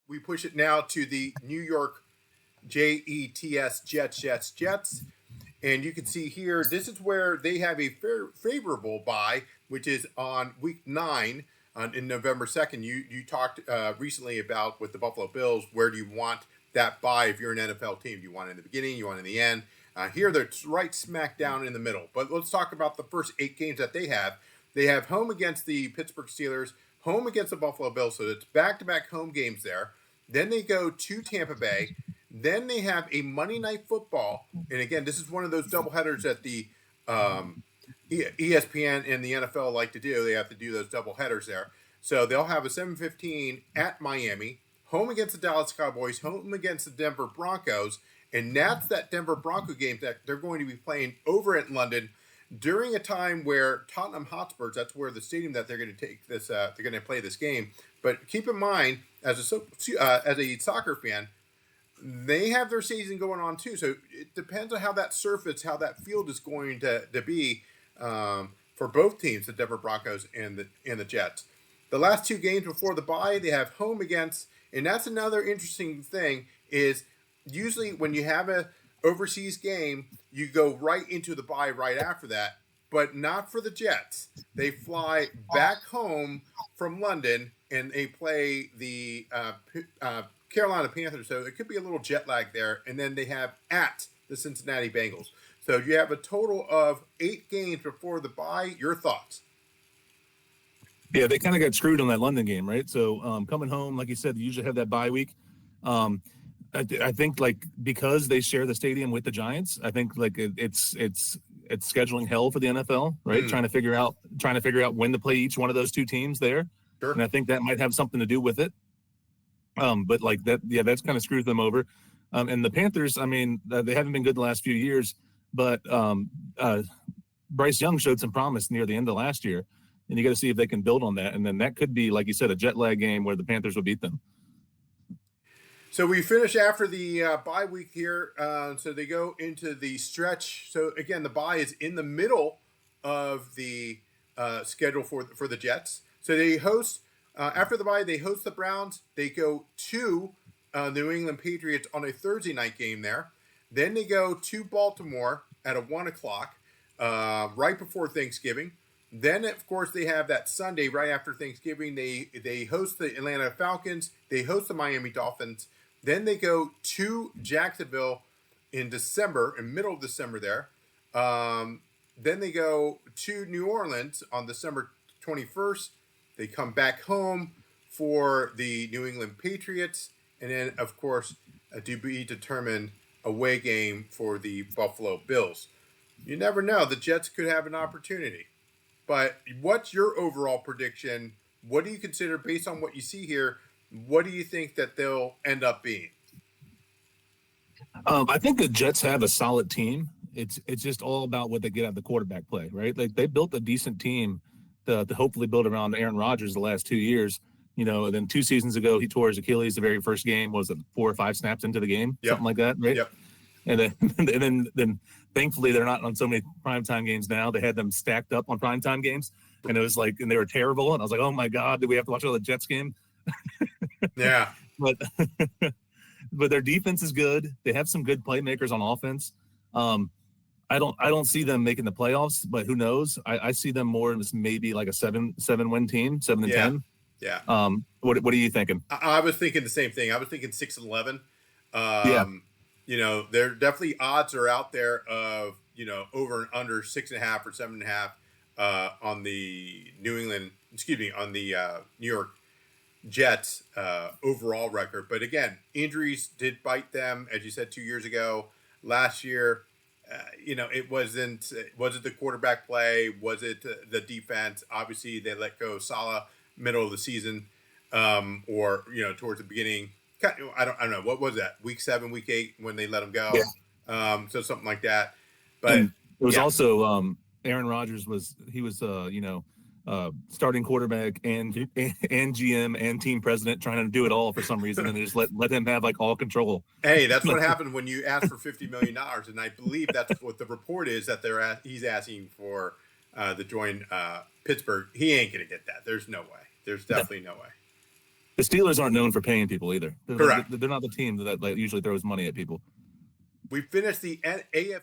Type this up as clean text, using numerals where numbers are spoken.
we push it now to the New York Jets, Jets. And you can see here, this is where they have a favorable bye, which is on week 9 in November 2nd. You talked recently about with the Buffalo Bills, where do you want that bye if you're an NFL team? Do you want it in the beginning? You want it in the end? Here, they're right smack down in the middle. But let's talk about the first 8 games that they have. They have home against the Pittsburgh Steelers, home against the Buffalo Bills, so it's back-to-back home games there. Then they go to Tampa Bay. Then they have a Monday Night Football, and again, this is one of those doubleheaders that the ESPN and the NFL like to do. They have to do those doubleheaders there. So they'll have a 7:15 at Miami, home against the Dallas Cowboys, home against the Denver Broncos, and that's that Denver Bronco game that they're going to be playing over at London during a time where Tottenham Hotspurs, that's where the stadium that they're going to take this, they're going to play this game. But keep in mind, as a soccer fan, they have their season going on too, so it depends on how that surface, how that field is going to be for both teams, the Denver Broncos and the Jets. The last 2 games before the bye, they have home against, and that's another interesting thing, is usually when you have a overseas game, you go right into the bye right after that, but not for the Jets. They fly back home from London and they play the Carolina Panthers, so it could be a little jet lag there, and then they have at the Cincinnati Bengals. So you have a total of 8 games before the bye. Your thoughts? Yeah, they kind of got screwed on that London game, right? So coming home, like you said, they usually have that bye week. I think like because they share the stadium with the Giants, I think like it's scheduling hell for the NFL, right? Trying to figure out when to play each one of those 2 teams there, Sure. And I think that might have something to do with it. But like that, yeah, that's kind of screwed them over. And the Panthers, I mean, they haven't been good the last few years, but Bryce Young showed some promise near the end of last year, and you got to see if they can build on that. And then that could be, like you said, a jet lag game where the Panthers will beat them. So we finish after the bye week here. So they go into the stretch. So again, the bye is in the middle of the schedule for the Jets. So they host. After the bye, they host the Browns. They go to New England Patriots on a Thursday night game there. Then they go to Baltimore at a 1 o'clock, right before Thanksgiving. Then, of course, they have that Sunday right after Thanksgiving. They host the Atlanta Falcons. They host the Miami Dolphins. Then they go to Jacksonville in December, in middle of December there. Then they go to New Orleans on December 21st. They come back home for the New England Patriots. And then, of course, a to be determined away game for the Buffalo Bills. You never know. The Jets could have an opportunity. But what's your overall prediction? What do you consider, based on what you see here, what do you think that they'll end up being? I think the Jets have a solid team. It's just all about what they get out of the quarterback play, right? Like they built a decent team to hopefully build around Aaron Rodgers the last 2 years. You know, and then 2 seasons ago, he tore his Achilles the very first game. Was it 4 or 5 snaps into the game? Yep. Something like that, right? Yep. And then thankfully they're not on so many primetime games now. They had them stacked up on primetime games, and it was like, and they were terrible. And I was like, oh my God, do we have to watch another Jets game? Yeah. But their defense is good. They have some good playmakers on offense. I don't see them making the playoffs, but who knows? I see them more as maybe like a 7-win team, 7-10. Yeah. What are you thinking? I was thinking the same thing. I was thinking 6-11. Yeah. You know, there definitely odds are out there of, you know, over and under 6.5 or 7.5 on the on the New York Jets overall record. But again, injuries did bite them, as you said 2 years ago. Last year, you know, it wasn't the quarterback play? Was it the defense? Obviously, they let go Salah middle of the season, or, you know, towards the beginning. I don't know. What was that? Week 7, week 8 when they let him go. Yeah. So something like that. But and it was also Aaron Rodgers was starting quarterback and GM and team president, trying to do it all for some reason, and they just let him have like all control. Hey, that's what happened when you ask for $50 million, and I believe that's what the report is, that he's asking for to join Pittsburgh. He ain't gonna get that. There's no way. There's definitely no way. The Steelers aren't known for paying people either. Correct. They're not the team that usually throws money at people. We finished the AFC.